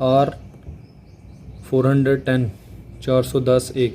R410 410 A